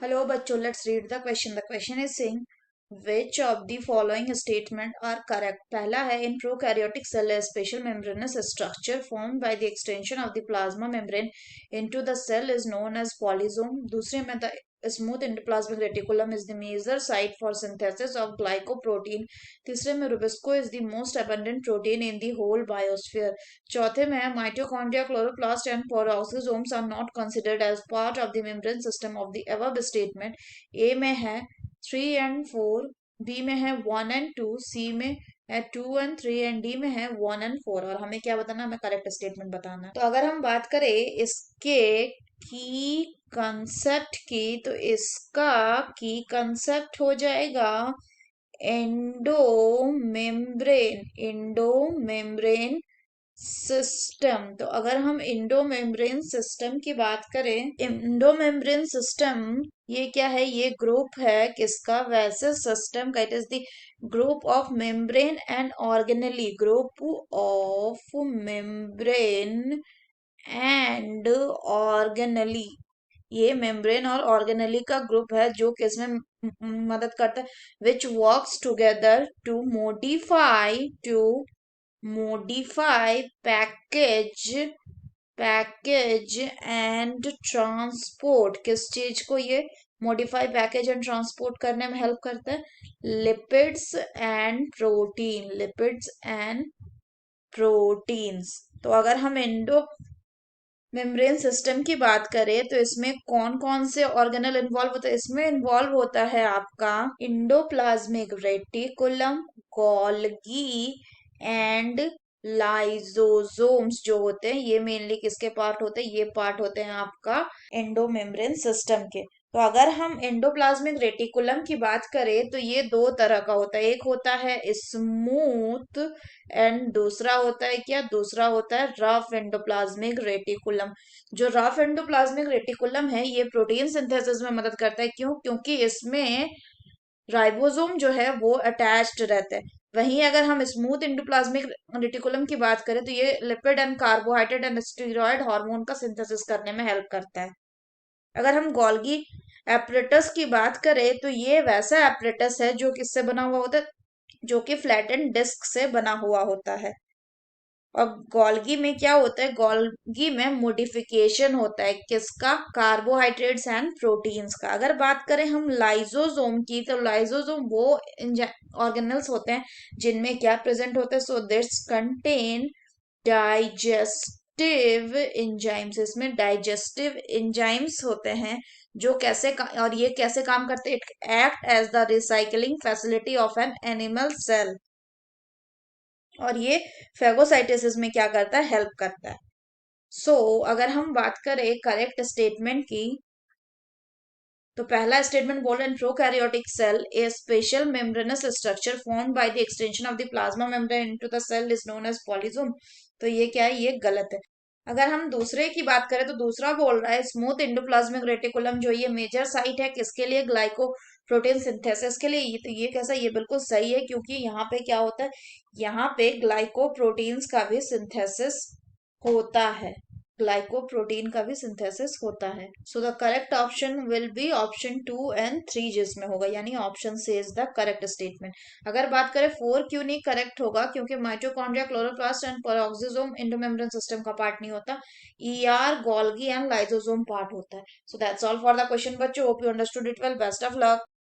Hello, bachcho. Let's read the question. The question is saying, which of the following statement are correct? पहला है in prokaryotic cell a special membranous structure formed by the extension of the plasma membrane into the cell is known as polysome. दूसरे में the smooth endoplasmic reticulum is the major site for synthesis of glycoprotein. तीसरे में rubisco is the most abundant protein in the whole biosphere. चौथे में mitochondria, chloroplast and peroxisomes are not considered as part of the membrane system of the above statement. A में है 3 and 4, B में है 1 and 2, सी में है 2 and 3 and D में है 1 and 4। और हमें क्या बताना, हमें करेक्ट स्टेटमेंट बताना है। तो अगर हम बात करें इसके की कंसेप्ट की, तो इसका की कंसेप्ट हो जाएगा इंडो मेम्ब्रेन सिस्टम। तो अगर हम इंडो मेम्ब्रेन सिस्टम की बात करें, इंडो मेम्ब्रेन सिस्टम ये क्या है, ये ग्रुप है किसका, वैसे सिस्टम का। It is the group of membrane and organelle, group of membrane and organelle. ये मेम्ब्रेन और ऑर्गेनली का ग्रुप है जो किसमें मदद करता है, which works together to modify package and transport. किस चीज को ये मॉडिफाई, पैकेज एंड ट्रांसपोर्ट करने में हेल्प करता है, लिपिड्स एंड प्रोटीन्स। तो अगर हम इंडो मेम्ब्रेन सिस्टम की बात करें तो इसमें कौन कौन से ऑर्गेनल इन्वॉल्व होता है, इसमें इन्वॉल्व होता है आपका endoplasmic reticulum, Golgi and lysosomes जो होते हैं। ये मेनली किसके पार्ट होते हैं, ये पार्ट होते हैं आपका एंडोमेम्ब्रेन सिस्टम के। तो अगर हम एंडोप्लाज्मिक रेटिकुलम की बात करें तो ये दो तरह का होता है, एक होता है स्मूथ एंड दूसरा होता है क्या, दूसरा होता है रफ एंडोप्लाज्मिक रेटिकुलम। जो रफ एंडोप्लाज्मिक रेटिकुलम है ये प्रोटीन सिंथेसिस में मदद करता है। क्यों? क्योंकि इसमें राइबोसोम जो है वो अटैच्ड रहता है। वहीं अगर हम स्मूथ एंडोप्लाज्मिक रेटिकुलम की बात करें तो ये lipid and carbohydrate and steroid hormone का सिंथेसिस करने में हेल्प करता है। अगर हम गोल्गी एपरेटस की बात करें तो ये वैसा एपरेटस है जो किससे बना हुआ होता है, जो कि फ्लैटेंड डिस्क से बना हुआ होता है। और गोल्गी में क्या होता है, गोल्गी में मॉडिफिकेशन होता है किसका, कार्बोहाइड्रेट्स एंड प्रोटीन्स का। अगर बात करें हम लाइजोसोम की, तो लाइजोसोम वो ऑर्गेनल्स होते हैं जिनमें क्या प्रेजेंट होता है, so this contain digestive enzymes. इसमें डाइजेस्टिव एंजाइम्स होते हैं जो और ये कैसे काम करते हैं, it act as the recycling facility of an animal cell. और ये फेगोसाइटोसिस में क्या करता है, हेल्प करता है। अगर हम बात करें करेक्ट स्टेटमेंट की, तो पहला स्टेटमेंट बोल रहे हैं prokaryotic cell a special membranous structure formed by the extension of the plasma membrane into the cell is known as polysome. तो ये क्या है, ये गलत है। अगर हम दूसरे की बात करें तो दूसरा बोल रहा है स्मूथ एंडोप्लाज्मिक रेटिकुलम, जो ये मेजर साइट है किसके लिए, ग्लाइको प्रोटीन सिंथेसिस के लिए। तो ये कैसा, ये बिल्कुल सही है, क्योंकि यहाँ पे क्या होता है, यहाँ पे ग्लाइकोप्रोटीन्स का भी सिंथेसिस होता है, ग्लाइकोप्रोटीन का भी सिंथेसिस होता है। So the correct option will be option 2 and 3 जिसमें होगा, यानी ऑप्शन से इज द करेक्ट स्टेटमेंट। अगर बात करें 4 क्यों नहीं करेक्ट होगा, क्योंकि mitochondria, chloroplast and peroxisome endomembrane system का पार्ट नहीं होता, ER, Golgi and lysosome part होता है। So that's all for the question बच्चों, hope you understood it well, best of luck.